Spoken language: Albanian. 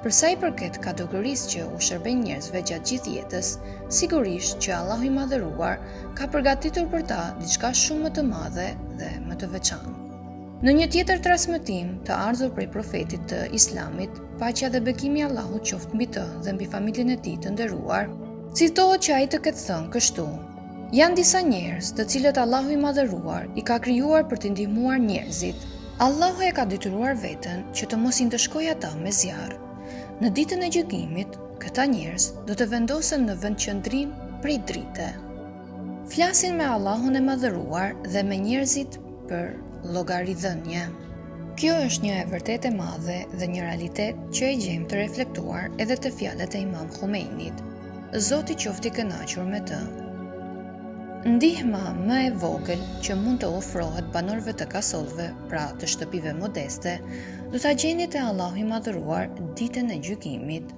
Për sa i përket kategorisë që u shërben njerëzve gjatë gjithë jetës, sigurisht që Allahu i Madhëruar ka përgatitur për ta diçka shumë më të madhe dhe më të veçantë. Në një tjetër transmetim të ardhur prej profetit të Islamit, paqja dhe bekimi i Allahut qoftë mbi të dhe mbi familjen e tij të nderuar, citohet që ai të ketë thënë kështu: janë disa njerëz të cilët Allahu i Madhëruar i ka krijuar për të ndihmuar njerëzit. Allahu e ka detyruar veten që të mos i ndëshkojë ata me zjarr. Në ditën e gjykimit, këta njerëz do të vendosen në vendqëndrim prej drite. Flasin me Allahun e Madhëruar dhe me njerëzit për llogaridhënie. Kjo është një e vërtet e madhe dhe një realitet që e gjejmë të reflektuar edhe te fjalët e Imam Khomeinit. Zoti qoftë i kënaqur me të. Ndihma më e vogël që mund të ofrohet banorëve të kasollëve, pra të shtëpive modeste, do ta gjeni te Allahu i Madhëruar ditën e gjykimit.